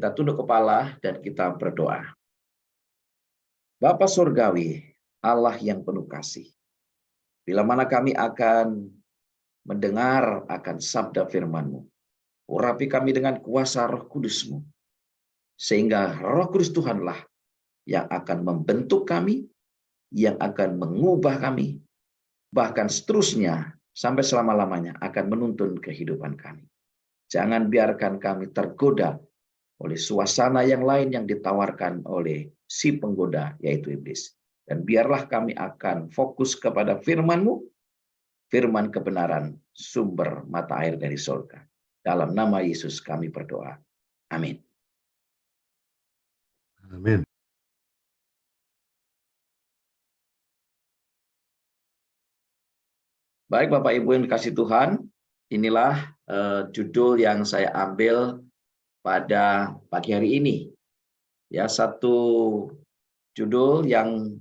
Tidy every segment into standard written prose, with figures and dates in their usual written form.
Kita tunduk kepala dan kita berdoa. Bapa Surgawi, Allah yang penuh kasih. Bila mana kami akan mendengar akan sabda firman-Mu, urapi kami dengan kuasa Roh Kudus-Mu, sehingga Roh Kudus Tuhanlah yang akan membentuk kami, yang akan mengubah kami, bahkan seterusnya sampai selama-lamanya akan menuntun kehidupan kami. Jangan biarkan kami tergoda oleh suasana yang lain yang ditawarkan oleh si penggoda, yaitu iblis. Dan biarlah kami akan fokus kepada firman-Mu, firman kebenaran, sumber mata air dari surga. Dalam nama Yesus kami berdoa. Amin. Amin. Baik Bapak Ibu yang dikasih Tuhan, inilah judul yang saya ambil pada pagi hari ini. Ya, satu judul yang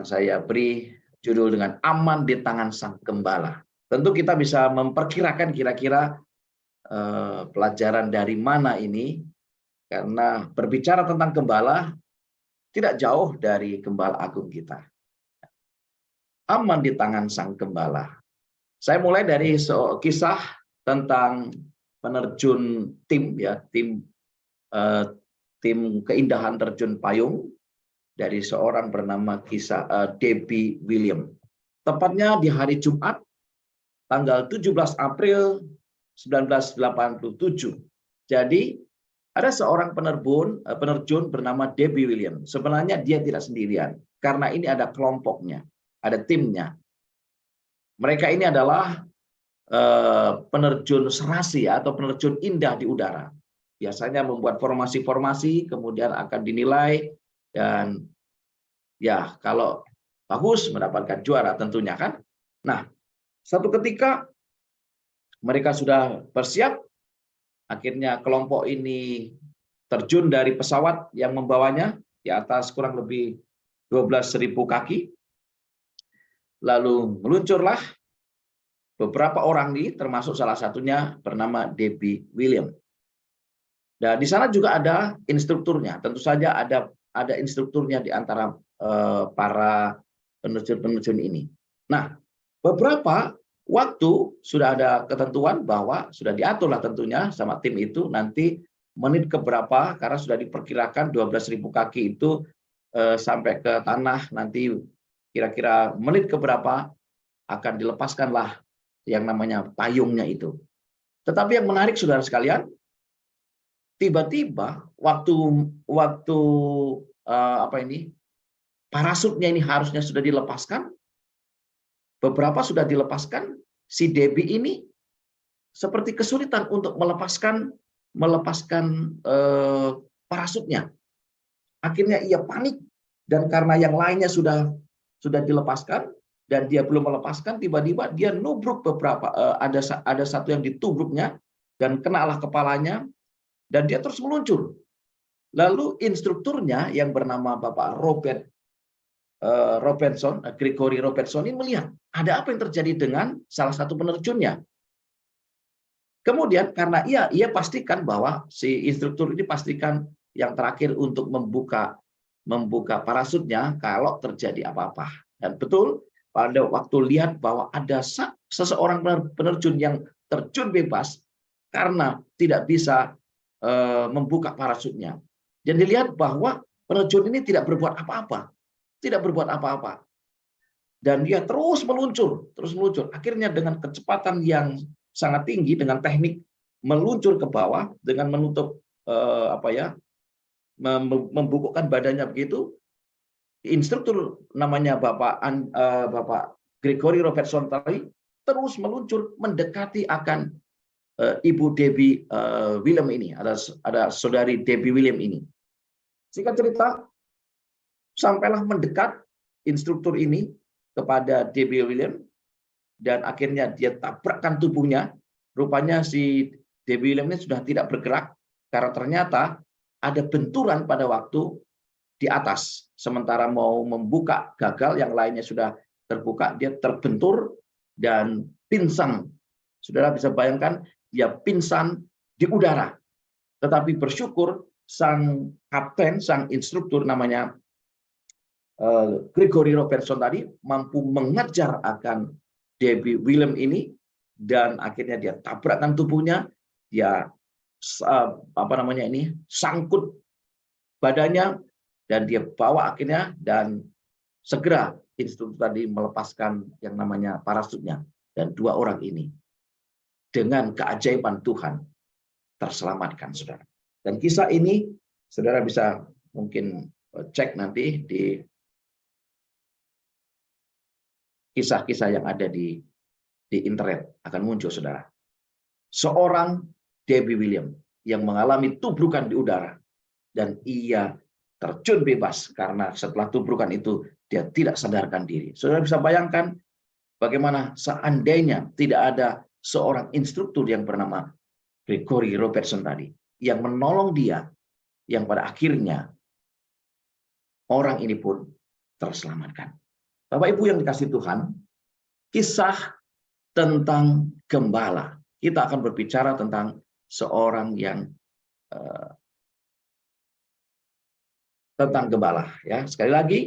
saya beri judul dengan aman di tangan Sang Gembala. Tentu kita bisa memperkirakan kira-kira pelajaran dari mana ini, karena berbicara tentang gembala tidak jauh dari Gembala Agung kita. Aman di tangan Sang Gembala. Saya mulai dari kisah tentang penerjun tim keindahan terjun payung dari seorang bernama Debbie William. Tepatnya di hari Jumat tanggal 17 April 1987. Jadi ada seorang penerjun bernama Debbie William. Sebenarnya dia tidak sendirian, karena ini ada kelompoknya, ada timnya. Mereka ini adalah penerjun serasi atau penerjun indah di udara. Biasanya membuat formasi-formasi, kemudian akan dinilai, dan ya kalau bagus mendapatkan juara tentunya kan. Nah, satu ketika mereka sudah bersiap, akhirnya kelompok ini terjun dari pesawat yang membawanya di atas kurang lebih 12.000 kaki. Lalu meluncurlah beberapa orang nih, termasuk salah satunya bernama Debbie William. Dan di sana juga ada instrukturnya. Tentu saja ada instrukturnya di antara para penerjun-penerjun ini. Nah, beberapa waktu sudah ada ketentuan bahwa sudah diaturlah tentunya sama tim itu nanti menit keberapa, karena sudah diperkirakan 12.000 kaki itu sampai ke tanah nanti kira-kira menit keberapa akan dilepaskanlah yang namanya payungnya itu. Tetapi yang menarik saudara sekalian, tiba-tiba waktu parasutnya ini harusnya sudah dilepaskan, beberapa sudah dilepaskan, si Debbie ini seperti kesulitan untuk melepaskan parasutnya. Akhirnya ia panik, dan karena yang lainnya sudah dilepaskan dan dia belum melepaskan, tiba-tiba dia nubruk beberapa, ada satu yang ditubruknya dan kenalah kepalanya, dan dia terus meluncur. Lalu instrukturnya yang bernama Bapak Gregory Robertson ini melihat ada apa yang terjadi dengan salah satu penerjunnya. Kemudian karena ia pastikan bahwa si instruktur ini pastikan yang terakhir untuk membuka parasutnya kalau terjadi apa-apa. Dan betul pada waktu lihat bahwa ada seseorang penerjun yang terjun bebas karena tidak bisa membuka parasutnya. Dan dilihat bahwa penerjun ini tidak berbuat apa-apa. Dan dia terus meluncur. Akhirnya dengan kecepatan yang sangat tinggi, dengan teknik meluncur ke bawah, dengan menutup membungkukkan badannya begitu, instruktur namanya Bapak Gregory Robertson tadi terus meluncur mendekati akan Ibu Debbie William ini, ada saudari Debbie William ini. Singkat cerita, sampailah mendekat instruktur ini kepada Debbie William, dan akhirnya dia tabrakkan tubuhnya. Rupanya si Debbie William ini sudah tidak bergerak karena ternyata ada benturan pada waktu di atas. Sementara mau membuka gagal, yang lainnya sudah terbuka, dia terbentur dan pingsan. Saudara bisa bayangkan, dia pingsan di udara. Tetapi bersyukur sang kapten, sang instruktur namanya Gregory Robertson tadi mampu mengejar akan Debbie William ini, dan akhirnya dia tabrakkan tubuhnya, dia sangkut badannya, dan dia bawa akhirnya, dan segera instruktur tadi melepaskan yang namanya parasutnya, dan 2 orang ini dengan keajaiban Tuhan terselamatkan, saudara. Dan kisah ini saudara bisa mungkin cek nanti di kisah-kisah yang ada di internet, akan muncul, saudara. Seorang Debbie William yang mengalami tubrukan di udara, dan ia terjun bebas karena setelah tubrukan itu dia tidak sadarkan diri. Saudara bisa bayangkan bagaimana seandainya tidak ada seorang instruktur yang bernama Gregory Robertson tadi yang menolong dia, yang pada akhirnya orang ini pun terselamatkan. Bapak Ibu yang dikasihi Tuhan, kisah tentang gembala. Kita akan berbicara tentang seorang yang tentang gembala, ya. Sekali lagi,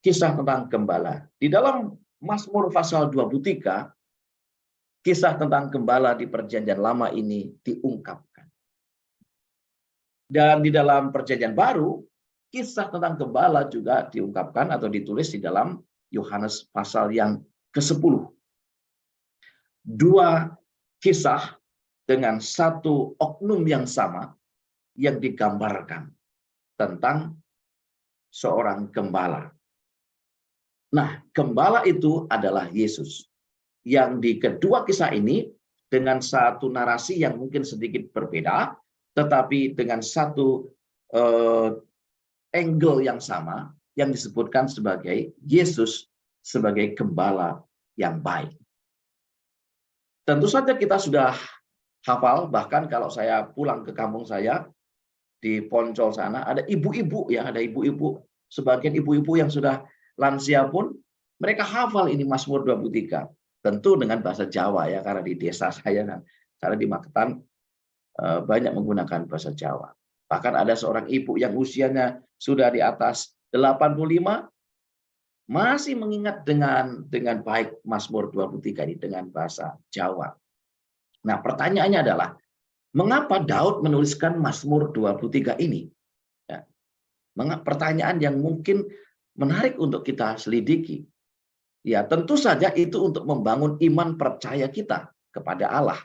kisah tentang gembala. Di dalam Mazmur pasal 23, kisah tentang gembala di Perjanjian Lama ini diungkapkan. Dan di dalam Perjanjian Baru, kisah tentang gembala juga diungkapkan atau ditulis di dalam Yohanes pasal yang ke-10. 2 kisah dengan satu oknum yang sama yang digambarkan tentang seorang gembala. Nah, gembala itu adalah Yesus. Yang di kedua kisah ini dengan satu narasi yang mungkin sedikit berbeda, tetapi dengan satu angle yang sama yang disebutkan sebagai Yesus sebagai gembala yang baik. Tentu saja kita sudah hafal, bahkan kalau saya pulang ke kampung saya di Poncol sana, ada ibu-ibu, ya, ada ibu-ibu, sebagian ibu-ibu yang sudah lansia pun mereka hafal ini Mazmur 23, tentu dengan bahasa Jawa, ya, karena di desa saya kan, karena di Magetan banyak menggunakan bahasa Jawa. Bahkan ada seorang ibu yang usianya sudah di atas 85 masih mengingat dengan baik Mazmur 23 ini dengan bahasa Jawa. Nah, pertanyaannya adalah mengapa Daud menuliskan Mazmur 23 ini? Ya, pertanyaan yang mungkin menarik untuk kita selidiki. Ya, tentu saja itu untuk membangun iman percaya kita kepada Allah.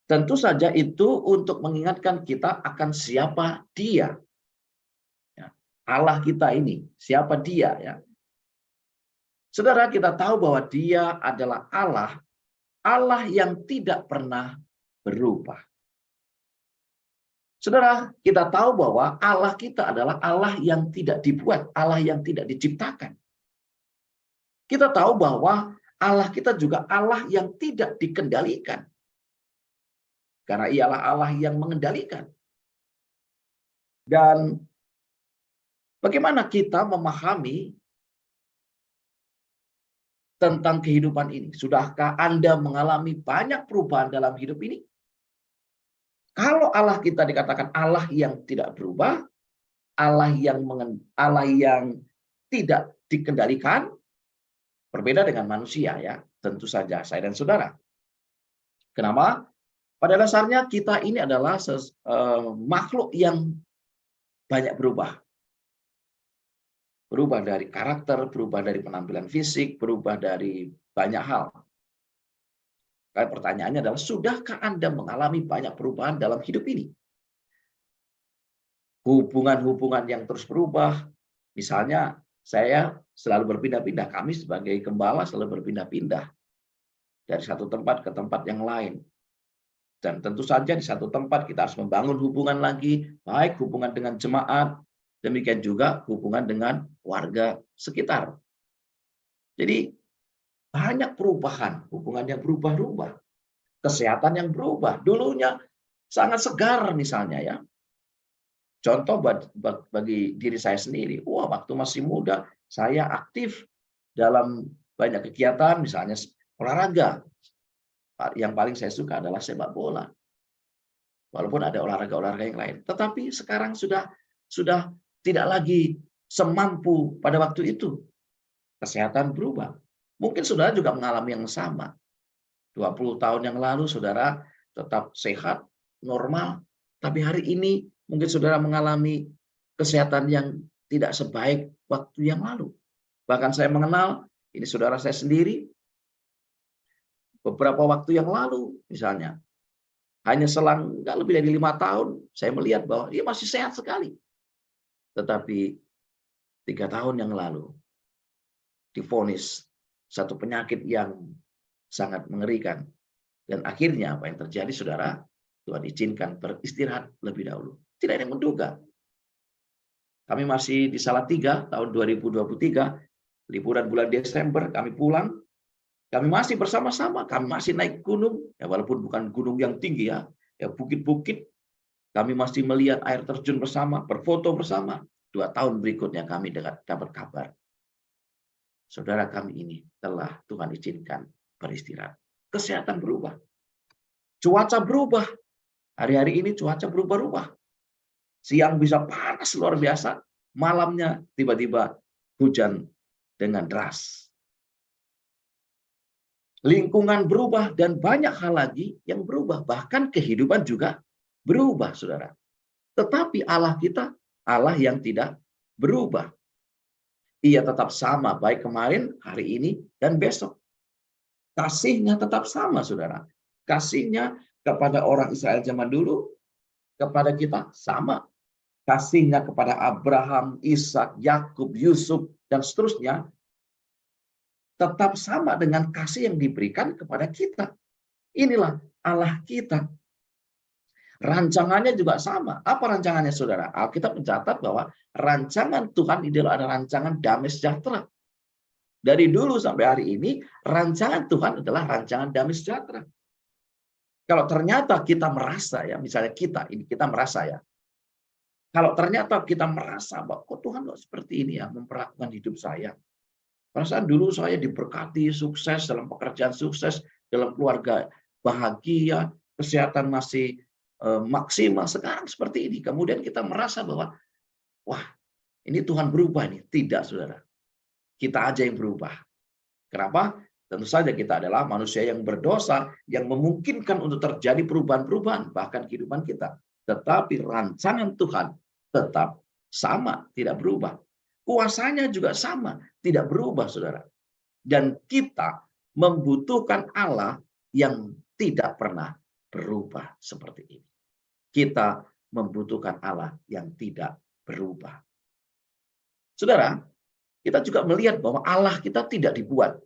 Tentu saja itu untuk mengingatkan kita akan siapa Dia. Ya, Allah kita ini, siapa Dia, ya. Saudara, kita tahu bahwa Dia adalah Allah yang tidak pernah berubah. Saudara, kita tahu bahwa Allah kita adalah Allah yang tidak dibuat, Allah yang tidak diciptakan. Kita tahu bahwa Allah kita juga Allah yang tidak dikendalikan. Karena ialah Allah yang mengendalikan. Dan bagaimana kita memahami tentang kehidupan ini? Sudahkah Anda mengalami banyak perubahan dalam hidup ini? Kalau Allah kita dikatakan Allah yang tidak berubah, Allah yang tidak dikendalikan, berbeda dengan manusia, ya, tentu saja saya dan saudara. Kenapa? Pada dasarnya kita ini adalah makhluk yang banyak berubah. Berubah dari karakter, berubah dari penampilan fisik, berubah dari banyak hal. Karena pertanyaannya adalah, sudahkah Anda mengalami banyak perubahan dalam hidup ini? Hubungan-hubungan yang terus berubah. Misalnya, saya selalu berpindah-pindah. Kami sebagai gembala selalu berpindah-pindah dari satu tempat ke tempat yang lain. Dan tentu saja di satu tempat kita harus membangun hubungan lagi, baik hubungan dengan jemaat, demikian juga hubungan dengan warga sekitar. Jadi banyak perubahan, hubungan yang berubah-ubah, kesehatan yang berubah. Dulunya sangat segar misalnya, ya. Contoh bagi diri saya sendiri, waktu masih muda saya aktif dalam banyak kegiatan, misalnya olahraga. Yang paling saya suka adalah sepak bola. walaupun ada olahraga-olahraga yang lain. Tetapi sekarang sudah tidak lagi semampu pada waktu itu. Kesehatan berubah. Mungkin saudara juga mengalami yang sama. 20 tahun yang lalu saudara tetap sehat, normal, tapi hari ini mungkin saudara mengalami kesehatan yang tidak sebaik waktu yang lalu. Bahkan saya mengenal, ini saudara saya sendiri, beberapa waktu yang lalu misalnya, hanya selang nggak lebih dari 5 tahun, saya melihat bahwa dia masih sehat sekali. Tetapi 3 tahun yang lalu, divonis satu penyakit yang sangat mengerikan. Dan akhirnya apa yang terjadi, saudara? Tuhan izinkan beristirahat lebih dahulu. Tidak ada yang menduga. Kami masih di Salatiga tahun 2023, liburan bulan Desember, kami pulang. Kami masih bersama-sama, kami masih naik gunung, ya walaupun bukan gunung yang tinggi ya bukit-bukit. Kami masih melihat air terjun bersama, berfoto bersama. 2 tahun berikutnya kami dapat kabar. Saudara kami ini telah Tuhan izinkan beristirahat. Kesehatan berubah. Cuaca berubah. Hari-hari ini cuaca berubah-ubah. Siang bisa panas luar biasa, malamnya tiba-tiba hujan dengan deras. Lingkungan berubah dan banyak hal lagi yang berubah. Bahkan kehidupan juga berubah, saudara. Tetapi Allah kita, Allah yang tidak berubah. Ia tetap sama, baik kemarin, hari ini, dan besok. Kasihnya tetap sama, saudara. Kasihnya kepada orang Israel zaman dulu, kepada kita sama. Kasihnya kepada Abraham, Ishak, Yakub, Yusuf, dan seterusnya, tetap sama dengan kasih yang diberikan kepada kita. Inilah Allah kita. Rancangannya juga sama. Apa rancangannya, saudara? Alkitab mencatat bahwa rancangan Tuhan itu adalah rancangan damai sejahtera. Dari dulu sampai hari ini, rancangan Tuhan adalah rancangan damai sejahtera. Kalau ternyata kita merasa, ya misalnya kita merasa ya, kalau ternyata kita merasa bahwa kok Tuhan kok seperti ini ya memperlakukan hidup saya. Perasaan dulu saya diberkati, sukses dalam pekerjaan, sukses dalam keluarga, bahagia, kesehatan masih maksimal, sekarang seperti ini. Kemudian kita merasa bahwa, wah, ini Tuhan berubah nih. Tidak, saudara. Kita aja yang berubah. Kenapa? Tentu saja kita adalah manusia yang berdosa, yang memungkinkan untuk terjadi perubahan-perubahan, bahkan kehidupan kita. Tetapi rancangan Tuhan tetap sama, tidak berubah. Kuasanya juga sama, tidak berubah, saudara. Dan kita membutuhkan Allah yang tidak pernah berubah seperti ini. Kita membutuhkan Allah yang tidak berubah. Saudara, kita juga melihat bahwa Allah kita tidak dibuat.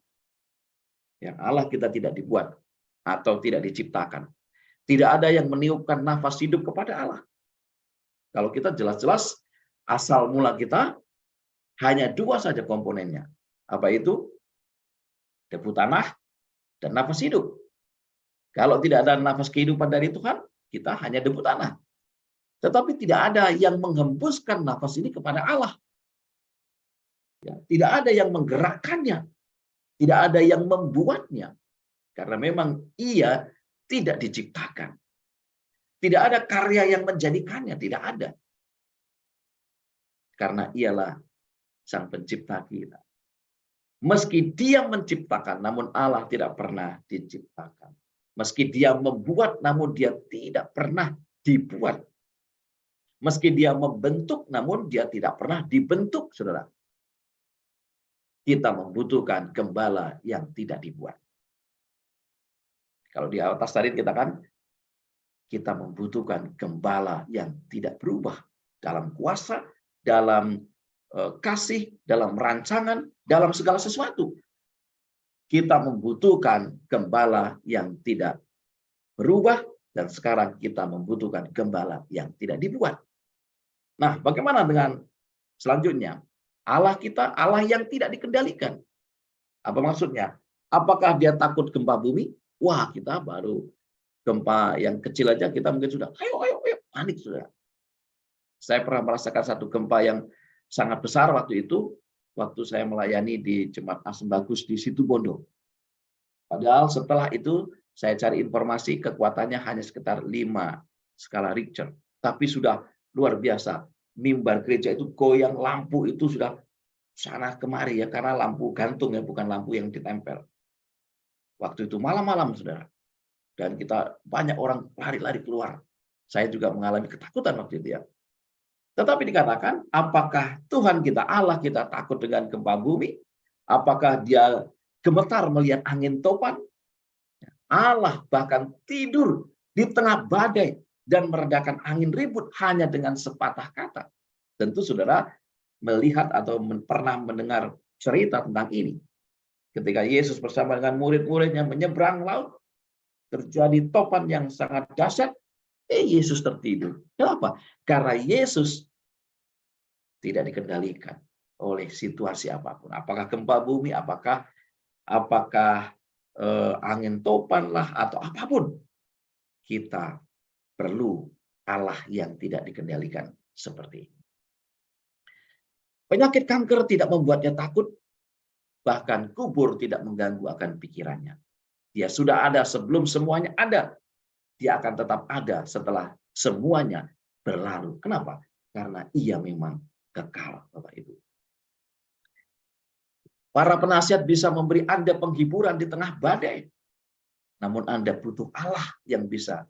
Ya, Allah kita tidak dibuat atau tidak diciptakan. Tidak ada yang meniupkan nafas hidup kepada Allah. Kalau kita jelas-jelas asal mula kita hanya 2 saja komponennya. Apa itu? Debu tanah dan nafas hidup. Kalau tidak ada nafas kehidupan dari Tuhan, kita hanya debu tanah. Tetapi tidak ada yang menghembuskan nafas ini kepada Allah. Ya, tidak ada yang menggerakkannya. Tidak ada yang membuatnya. Karena memang ia tidak diciptakan. Tidak ada karya yang menjadikannya. Tidak ada. Karena ialah Sang Pencipta kita. Meski Dia menciptakan, namun Allah tidak pernah diciptakan. Meski Dia membuat, namun Dia tidak pernah dibuat. Meski Dia membentuk, namun Dia tidak pernah dibentuk, saudara. Kita membutuhkan gembala yang tidak dibuat. Kalau di atas tadi kita kan, kita membutuhkan gembala yang tidak berubah. Dalam kuasa, dalam kasih, dalam rancangan, dalam segala sesuatu. Kita membutuhkan gembala yang tidak berubah, dan sekarang kita membutuhkan gembala yang tidak dibuat. Nah, bagaimana dengan selanjutnya? Allah kita, Allah yang tidak dikendalikan. Apa maksudnya? Apakah Dia takut gempa bumi? Wah, kita baru gempa yang kecil aja kita mungkin sudah, ayo, panik sudah. Saya pernah merasakan satu gempa yang sangat besar waktu itu, waktu saya melayani di Jemaat Asem Bagus di Situbondo. Padahal setelah itu saya cari informasi kekuatannya hanya sekitar 5 skala Richter. Tapi sudah luar biasa. Mimbar gereja itu goyang, lampu itu sudah sana kemari ya, karena lampu gantung ya, bukan lampu yang ditempel. Waktu itu malam-malam, saudara. Dan kita banyak orang lari-lari keluar. Saya juga mengalami ketakutan waktu itu ya. Tetapi dikatakan, apakah Tuhan kita, Allah kita takut dengan gempa bumi? Apakah dia gemetar melihat angin topan? Allah bahkan tidur di tengah badai dan meredakan angin ribut hanya dengan sepatah kata. Tentu saudara melihat atau pernah mendengar cerita tentang ini. Ketika Yesus bersama dengan murid-muridnya menyeberang laut, terjadi topan yang sangat dahsyat, Yesus tertidur. Kenapa? Karena Yesus tidak dikendalikan oleh situasi apapun. Apakah gempa bumi, apakah angin topan lah, atau apapun. Kita perlu Allah yang tidak dikendalikan seperti ini. Penyakit kanker tidak membuatnya takut, bahkan kubur tidak mengganggu akan pikirannya. Dia sudah ada sebelum semuanya ada. Dia akan tetap ada setelah semuanya berlalu. Kenapa? Karena ia memang kekal, Bapak Ibu. Para penasihat bisa memberi Anda penghiburan di tengah badai. Namun Anda butuh Allah yang bisa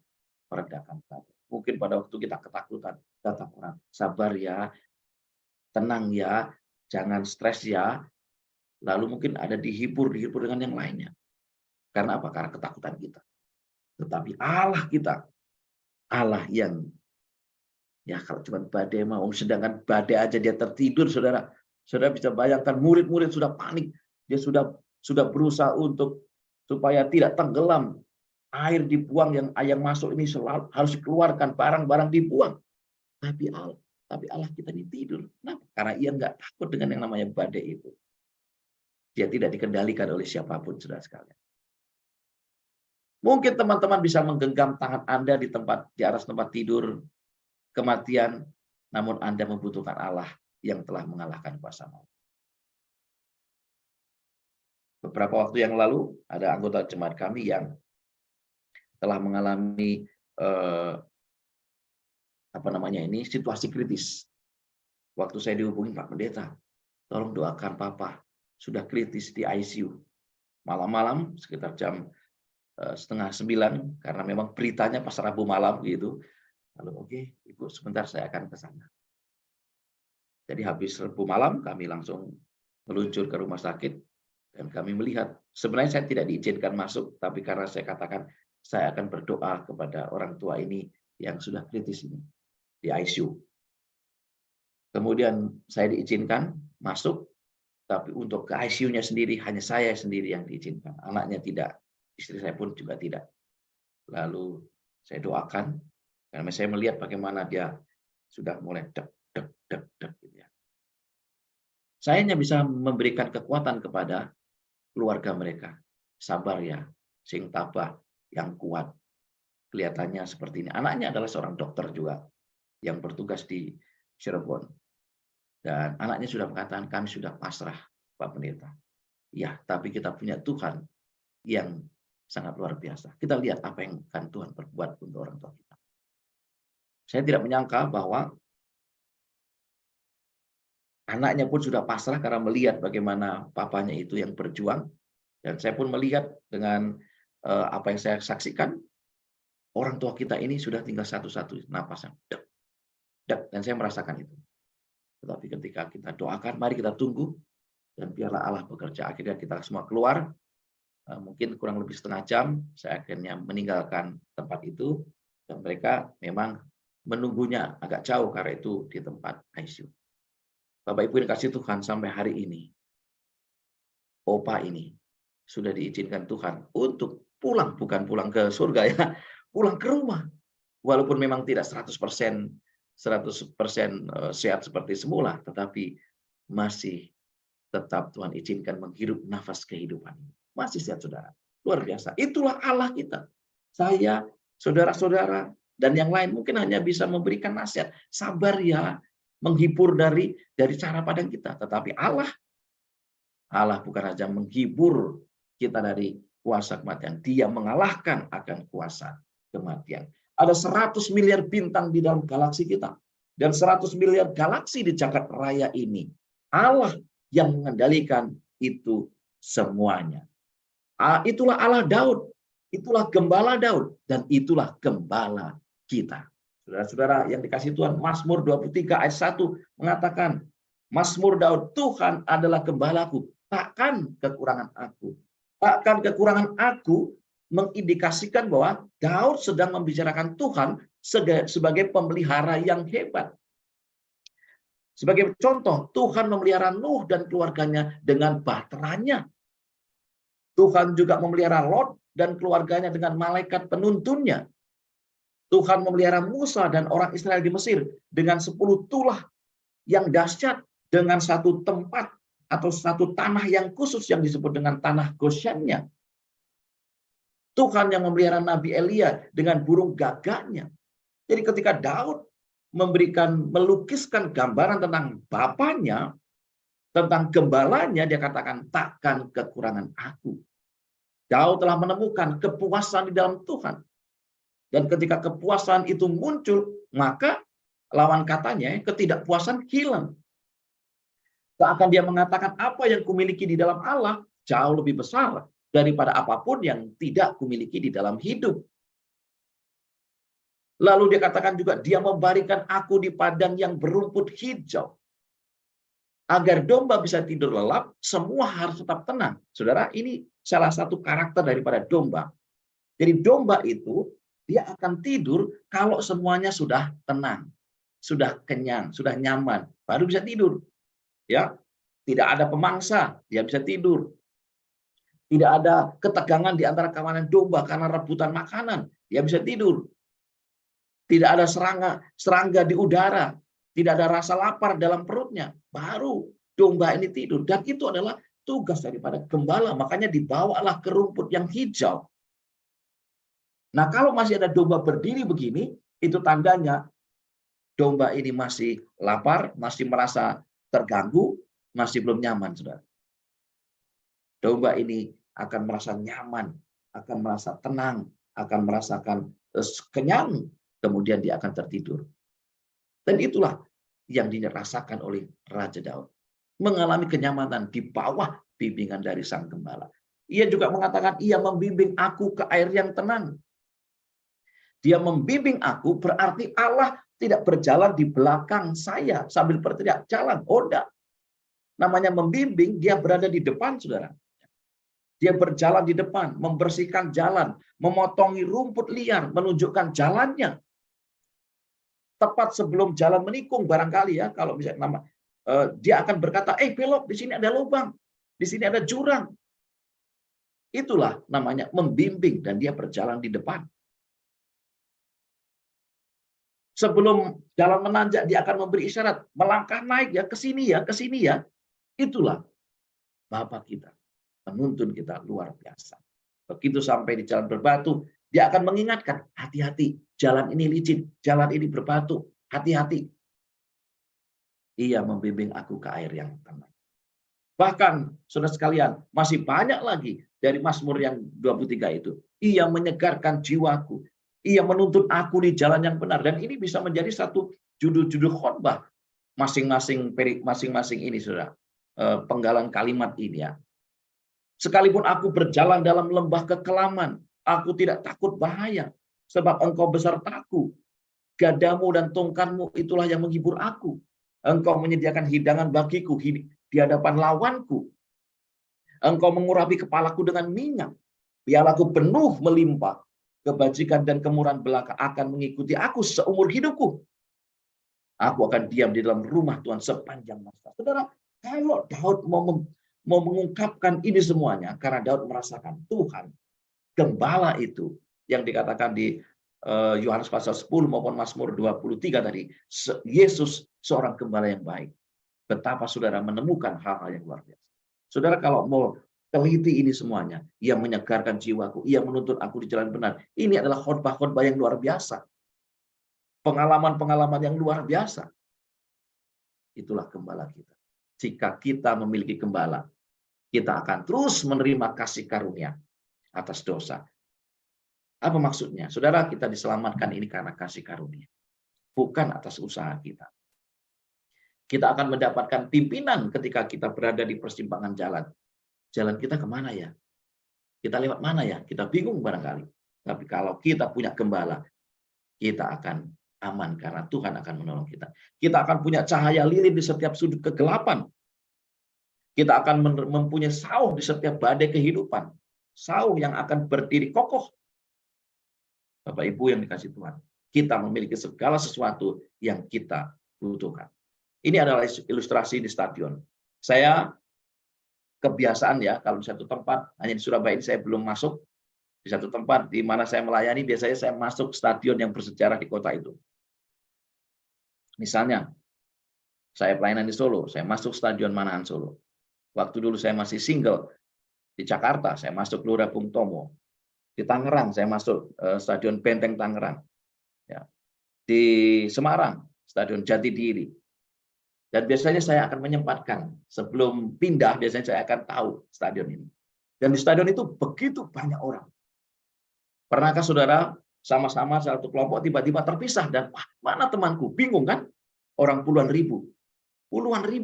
meredakan badai. Mungkin pada waktu kita ketakutan, datang orang, sabar ya, tenang ya, jangan stres ya. Lalu mungkin ada dihibur dengan yang lainnya. Karena apa? Karena ketakutan kita. Tetapi Allah kita, Allah yang, ya kalau cuma badai mau, sedangkan badai aja dia tertidur, saudara. Saudara bisa bayangkan murid-murid sudah panik. Dia sudah berusaha untuk supaya tidak tenggelam. Air dibuang, yang masuk ini selalu harus dikeluarkan, barang-barang dibuang. Tapi Allah kita ini tidur. Kenapa? Karena ia nggak takut dengan yang namanya badai itu. Dia tidak dikendalikan oleh siapapun, saudara sekalian. Mungkin teman-teman bisa menggenggam tangan Anda di atas tempat tidur kematian, namun Anda membutuhkan Allah yang telah mengalahkan kuasa maut. Beberapa waktu yang lalu ada anggota jemaat kami yang telah mengalami situasi kritis. Waktu saya dihubungi, Pak Pendeta, tolong doakan Papa, sudah kritis di ICU. Malam-malam sekitar jam 8:30, karena memang beritanya pas Rabu malam gitu. Lalu oke, Ibu sebentar saya akan ke sana. Jadi habis Rabu malam kami langsung meluncur ke rumah sakit dan kami melihat, sebenarnya saya tidak diizinkan masuk, tapi karena saya katakan saya akan berdoa kepada orang tua ini yang sudah kritis ini di ICU. Kemudian saya diizinkan masuk, tapi untuk ke ICU-nya sendiri hanya saya sendiri yang diizinkan. Anaknya tidak, istri saya pun juga tidak. Lalu saya doakan, karena saya melihat bagaimana dia sudah mulai dek gitu ya. Saya hanya bisa memberikan kekuatan kepada keluarga mereka. Sabar ya, sing tabah, yang kuat. Kelihatannya seperti ini. Anaknya adalah seorang dokter juga yang bertugas di Cirebon. Dan anaknya sudah mengatakan, kami sudah pasrah, Pak Pendeta. Ya, tapi kita punya Tuhan yang sangat luar biasa. Kita lihat apa yang akan Tuhan perbuat untuk orang tua kita. Saya tidak menyangka bahwa anaknya pun sudah pasrah karena melihat bagaimana papanya itu yang berjuang. Dan saya pun melihat dengan apa yang saya saksikan, orang tua kita ini sudah tinggal satu-satu napas yang dek, dek, dan saya merasakan itu. Tetapi ketika kita doakan, mari kita tunggu, dan biarlah Allah bekerja. Akhirnya kita semua keluar, mungkin kurang lebih setengah jam, saya akhirnya meninggalkan tempat itu, dan mereka memang menunggunya agak jauh karena itu di tempat ICU. Bapak Ibu yang kasih Tuhan, sampai hari ini, Opa ini sudah diizinkan Tuhan untuk pulang, bukan pulang ke surga ya, pulang ke rumah. Walaupun memang tidak 100% sehat seperti semula, tetapi masih tetap Tuhan izinkan menghirup nafas kehidupan. Masih sehat, saudara. Luar biasa. Itulah Allah kita. Saya, saudara-saudara, dan yang lain mungkin hanya bisa memberikan nasihat. Sabar ya, menghibur dari cara pandang kita. Tetapi Allah bukan saja menghibur kita dari kuasa kematian. Dia mengalahkan akan kuasa kematian. Ada 100 miliar bintang di dalam galaksi kita. Dan 100 miliar galaksi di jagat raya ini. Allah yang mengendalikan itu semuanya. Itulah Allah Daud. Itulah gembala Daud. Dan itulah gembala kita. Saudara-saudara yang dikasihi Tuhan, Mazmur 23 ayat 1 mengatakan, Mazmur Daud, Tuhan adalah gembalaku, takkan kekurangan aku. Takkan kekurangan aku mengindikasikan bahwa Daud sedang membicarakan Tuhan sebagai pemelihara yang hebat. Sebagai contoh, Tuhan memelihara Nuh dan keluarganya dengan bahteranya. Tuhan juga memelihara Lot dan keluarganya dengan malaikat penuntunnya. Tuhan memelihara Musa dan orang Israel di Mesir dengan 10 tulah yang dahsyat, dengan satu tempat atau satu tanah yang khusus yang disebut dengan tanah Goshennya. Tuhan yang memelihara Nabi Elia dengan burung gagaknya. Jadi ketika Daud melukiskan gambaran tentang bapaknya, tentang gembalanya, dia katakan, takkan kekurangan aku. Daud telah menemukan kepuasan di dalam Tuhan. Dan ketika kepuasan itu muncul, maka lawan katanya ketidakpuasan hilang. Bahkan dia mengatakan apa yang kumiliki di dalam Allah jauh lebih besar daripada apapun yang tidak kumiliki di dalam hidup. Lalu dia katakan juga, dia membarikan aku di padang yang berumput hijau. Agar domba bisa tidur lelap, semua harus tetap tenang. Saudara, ini salah satu karakter daripada domba. Jadi domba itu, dia akan tidur kalau semuanya sudah tenang, sudah kenyang, sudah nyaman, baru bisa tidur. Ya, tidak ada pemangsa, dia bisa tidur. Tidak ada ketegangan di antara kawanan domba karena rebutan makanan, dia bisa tidur. Tidak ada serangga di udara, tidak ada rasa lapar dalam perutnya, baru domba ini tidur. Dan itu adalah tugas daripada gembala, makanya dibawalah ke rumput yang hijau. Nah, kalau masih ada domba berdiri begini, itu tandanya domba ini masih lapar, masih merasa terganggu, masih belum nyaman, saudara. Domba ini akan merasa nyaman, akan merasa tenang, akan merasakan kenyang, kemudian dia akan tertidur. Dan itulah yang dirasakan oleh Raja Daud. Mengalami kenyamanan di bawah bimbingan dari sang gembala. Ia juga mengatakan, ia membimbing aku ke air yang tenang. Dia membimbing aku berarti Allah tidak berjalan di belakang saya sambil berteriak, jalan. Oh, enggak. Namanya membimbing, dia berada di depan, saudara. Dia berjalan di depan, membersihkan jalan, memotongi rumput liar, menunjukkan jalannya. Tepat sebelum jalan menikung barangkali ya, kalau misalnya dia akan berkata, belok, di sini ada lubang, di sini ada jurang. Itulah namanya membimbing, dan dia berjalan di depan. Sebelum jalan menanjak, dia akan memberi isyarat, melangkah naik ya, ke sini ya, ke sini ya. Itulah Bapa kita, penuntun kita luar biasa. Begitu sampai di jalan berbatu, dia akan mengingatkan, hati-hati, jalan ini licin, jalan ini berbatu, hati-hati. Ia membimbing aku ke air yang tenang. Bahkan, saudara sekalian, masih banyak lagi dari Mazmur yang 23 itu. Ia menyegarkan jiwaku. Ia menuntun aku di jalan yang benar. Dan ini bisa menjadi satu judul-judul khotbah masing-masing ini, saudara. Penggalan kalimat ini ya. Sekalipun aku berjalan dalam lembah kekelaman, aku tidak takut bahaya, sebab engkau besertaku. Gadamu dan tongkatmu itulah yang menghibur aku. Engkau menyediakan hidangan bagiku di hadapan lawanku. Engkau mengurapi kepalaku dengan minyak. Pialaku penuh melimpah. Kebajikan dan kemurahan belaka akan mengikuti aku seumur hidupku. Aku akan diam di dalam rumah Tuhan sepanjang masa. Saudara, kalau Daud mau mengungkapkan ini semuanya, karena Daud merasakan Tuhan, gembala itu, yang dikatakan di Yohanes pasal 10 maupun Mazmur 23 tadi, Yesus seorang gembala yang baik. Betapa saudara menemukan hal-hal yang luar biasa. Saudara kalau mau teliti ini semuanya, ia menyegarkan jiwaku, ia menuntun aku di jalan benar. Ini adalah khotbah-khotbah yang luar biasa. Pengalaman-pengalaman yang luar biasa. Itulah gembala kita. Jika kita memiliki gembala, kita akan terus menerima kasih karunia atas dosa. Apa maksudnya? Saudara, kita diselamatkan ini karena kasih karunia, bukan atas usaha kita. Kita akan mendapatkan pimpinan ketika kita berada di persimpangan jalan. Jalan kita kemana ya? Kita lewat mana ya? Kita bingung barangkali. Tapi kalau kita punya gembala, kita akan aman karena Tuhan akan menolong kita. Kita akan punya cahaya lilin di setiap sudut kegelapan. Kita akan mempunyai sauh di setiap badai kehidupan. Sauh yang akan berdiri kokoh. Bapak Ibu yang dikasih Tuhan, kita memiliki segala sesuatu yang kita butuhkan. Ini adalah ilustrasi di stadion. Saya kebiasaan ya, kalau di satu tempat, hanya di Surabaya ini saya belum masuk, di satu tempat di mana saya melayani, biasanya saya masuk stadion yang bersejarah di kota itu. Misalnya, saya pelayanan di Solo, saya masuk Stadion Manahan Solo. Waktu dulu saya masih single di Jakarta, saya masuk Gelora Bung Tomo. Di Tangerang, saya masuk Stadion Benteng Tangerang. Ya. Di Semarang, Stadion Jatidiri. Dan biasanya saya akan menyempatkan, sebelum pindah, biasanya saya akan tahu stadion ini. Dan di stadion itu begitu banyak orang. Pernahkah saudara sama-sama satu kelompok tiba-tiba terpisah dan wah, mana temanku? Bingung kan? Orang puluhan ribu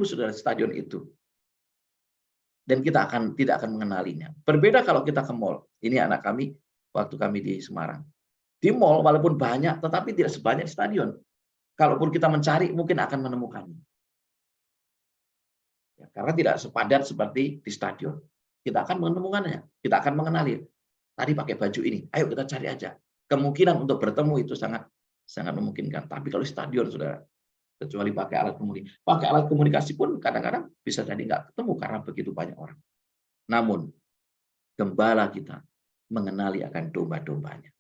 saudara di stadion itu. Dan kita tidak akan mengenalinya. Berbeda kalau kita ke mall. Ini anak kami waktu kami di Semarang. Di mall walaupun banyak, tetapi tidak sebanyak di stadion. Kalaupun kita mencari, mungkin akan menemukannya. Ya, karena tidak sepadat seperti di stadion. Kita akan menemukannya, kita akan mengenali. Tadi pakai baju ini, ayo kita cari aja. Kemungkinan untuk bertemu itu sangat memungkinkan. Tapi kalau di stadion, saudara, kecuali pakai alat komunikasi pun kadang-kadang bisa jadi nggak ketemu karena begitu banyak orang. Namun, gembala kita mengenali akan domba-dombanya.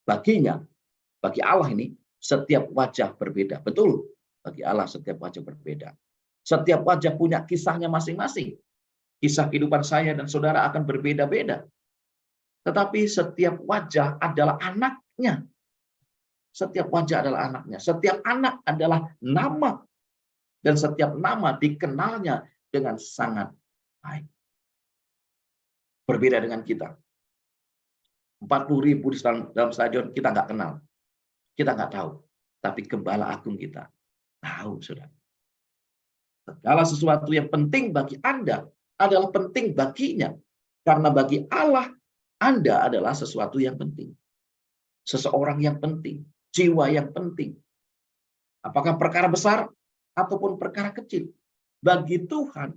Baginya, bagi Allah ini, setiap wajah berbeda. Betul, bagi Allah setiap wajah berbeda. Setiap wajah punya kisahnya masing-masing. Kisah kehidupan saya dan saudara akan berbeda-beda. Tetapi setiap wajah adalah anaknya. Setiap wajah adalah anaknya. Setiap anak adalah nama. Dan setiap nama dikenalnya dengan sangat baik. Berbeda dengan kita. 40.000 di dalam stadion kita nggak kenal. Kita nggak tahu. Tapi gembala agung kita tahu, saudara. Segala sesuatu yang penting bagi Anda adalah penting baginya. Karena bagi Allah, Anda adalah sesuatu yang penting. Seseorang yang penting. Jiwa yang penting. Apakah perkara besar ataupun perkara kecil. Bagi Tuhan,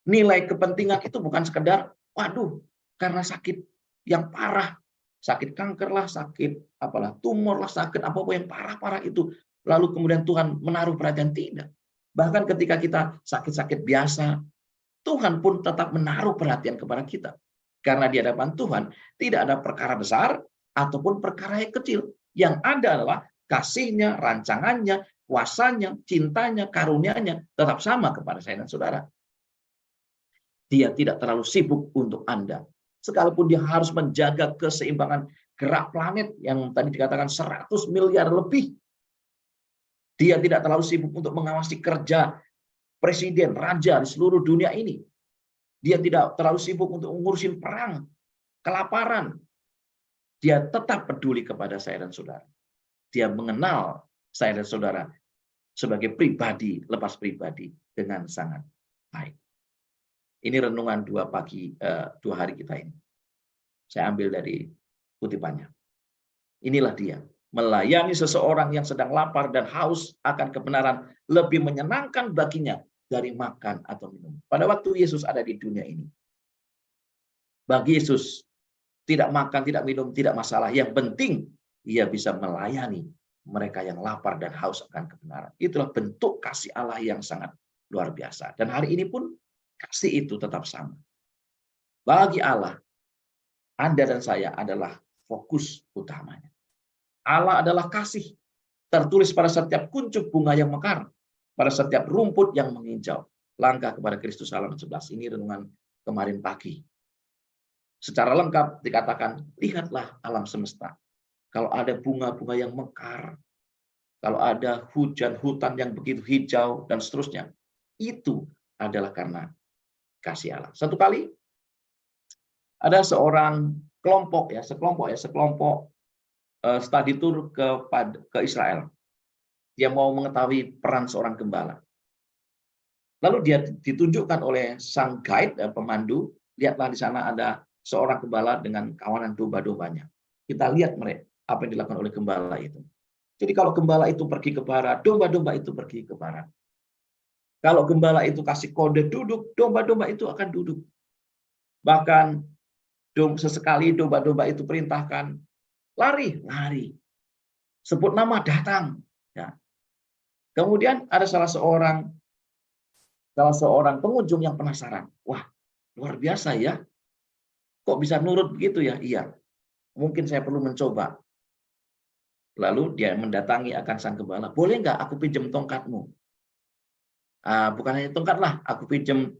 nilai kepentingan itu bukan sekedar, waduh, karena sakit yang parah. Sakit kanker lah, sakit apalah, tumor lah, sakit apa-apa yang parah-parah itu. Lalu kemudian Tuhan menaruh perhatian, tidak. Bahkan ketika kita sakit-sakit biasa, Tuhan pun tetap menaruh perhatian kepada kita. Karena di hadapan Tuhan tidak ada perkara besar ataupun perkara yang kecil. Yang ada adalah kasihnya, rancangannya, kuasanya, cintanya, karunia-Nya tetap sama kepada saya dan saudara. Dia tidak terlalu sibuk untuk Anda. Sekalipun dia harus menjaga keseimbangan gerak planet yang tadi dikatakan 100 miliar lebih. Dia tidak terlalu sibuk untuk mengawasi kerja presiden, raja di seluruh dunia ini. Dia tidak terlalu sibuk untuk ngurusin perang, kelaparan. Dia tetap peduli kepada saya dan saudara. Dia mengenal saya dan saudara sebagai pribadi, lepas pribadi dengan sangat baik. Ini renungan 2 hari kita ini. Saya ambil dari kutipannya. Inilah dia. Melayani seseorang yang sedang lapar dan haus akan kebenaran lebih menyenangkan baginya dari makan atau minum. Pada waktu Yesus ada di dunia ini. Bagi Yesus, tidak makan, tidak minum, tidak masalah. Yang penting, ia bisa melayani mereka yang lapar dan haus akan kebenaran. Itulah bentuk kasih Allah yang sangat luar biasa. Dan hari ini pun, kasih itu tetap sama. Bagi Allah, Anda dan saya adalah fokus utamanya. Allah adalah kasih. Tertulis pada setiap kuncup bunga yang mekar. Pada setiap rumput yang menghijau. Langkah kepada Kristus halaman 11. Ini renungan kemarin pagi. Secara lengkap dikatakan, lihatlah alam semesta. Kalau ada bunga-bunga yang mekar, kalau ada hutan yang begitu hijau, dan seterusnya. Itu adalah karena kasih Allah. Satu kali, ada seorang sekelompok study tour ke Israel. Dia mau mengetahui peran seorang gembala. Lalu dia ditunjukkan oleh sang guide, pemandu, lihatlah di sana ada seorang gembala dengan kawanan domba-dombanya. Kita lihat mereka apa yang dilakukan oleh gembala itu. Jadi kalau gembala itu pergi ke barat, domba-domba itu pergi ke barat. Kalau gembala itu kasih kode duduk, domba-domba itu akan duduk. Bahkan sesekali domba-domba itu perintahkan lari, lari. Sebut nama, datang. Ya. Kemudian ada salah seorang pengunjung yang penasaran. Wah, luar biasa ya. Kok bisa nurut begitu ya? Iya. Mungkin saya perlu mencoba. Lalu dia mendatangi akan sang gembala. Boleh nggak aku pinjam tongkatmu? Bukan hanya tongkat lah, aku pinjam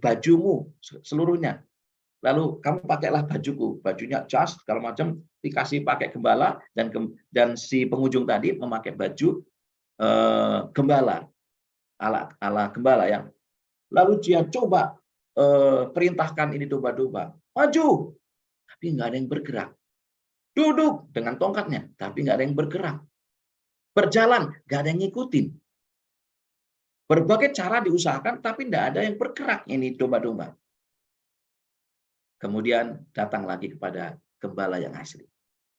bajumu seluruhnya. Lalu kamu pakailah bajuku, bajunya jas segala macam, dikasih pakai gembala, dan si pengunjung tadi memakai baju gembala ala gembala ya. Lalu dia coba perintahkan ini domba-domba maju, tapi nggak ada yang bergerak. Duduk dengan tongkatnya, tapi nggak ada yang bergerak. Berjalan, nggak ada yang ngikutin. Berbagai cara diusahakan, tapi nggak ada yang bergerak ini domba-domba. Kemudian datang lagi kepada gembala yang asli.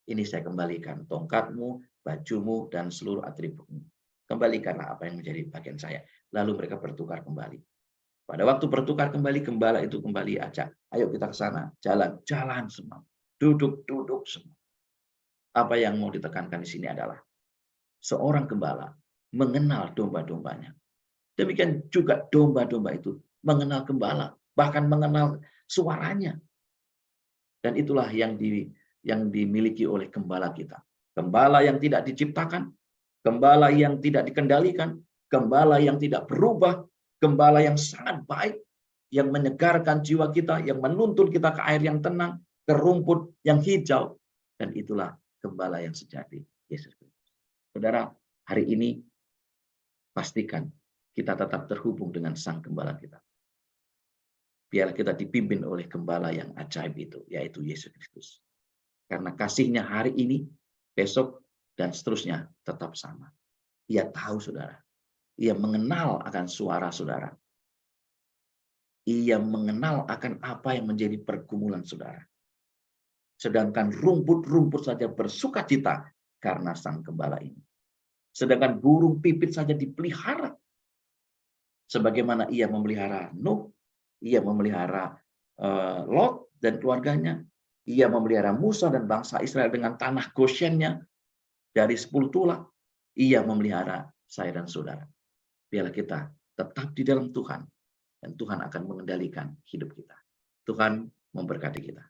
Ini saya kembalikan tongkatmu, bajumu, dan seluruh atributmu. Kembalikanlah apa yang menjadi bagian saya. Lalu mereka bertukar kembali. Pada waktu bertukar kembali, gembala itu kembali ajak. Ayo kita ke sana, jalan semua. Duduk semua. Apa yang mau ditekankan di sini adalah seorang gembala mengenal domba-dombanya. Demikian juga domba-domba itu mengenal gembala, bahkan mengenal suaranya. Dan itulah yang dimiliki oleh gembala kita. Gembala yang tidak diciptakan, gembala yang tidak dikendalikan, gembala yang tidak berubah, gembala yang sangat baik, yang menyegarkan jiwa kita, yang menuntun kita ke air yang tenang, ke rumput yang hijau. Dan itulah gembala yang sejati, Yesus Kristus. Saudara, hari ini pastikan kita tetap terhubung dengan sang gembala kita. Biar kita dipimpin oleh gembala yang ajaib itu, yaitu Yesus Kristus. Karena kasihnya hari ini, besok, dan seterusnya tetap sama. Ia tahu, saudara. Ia mengenal akan suara saudara. Ia mengenal akan apa yang menjadi pergumulan saudara. Sedangkan rumput-rumput saja bersukacita karena sang gembala ini. Sedangkan burung pipit saja dipelihara. Sebagaimana ia memelihara Nuh, ia memelihara Lot dan keluarganya, ia memelihara Musa dan bangsa Israel dengan tanah Goshennya dari 10 tulah, ia memelihara saya dan saudara. Biarlah kita tetap di dalam Tuhan, dan Tuhan akan mengendalikan hidup kita. Tuhan memberkati kita.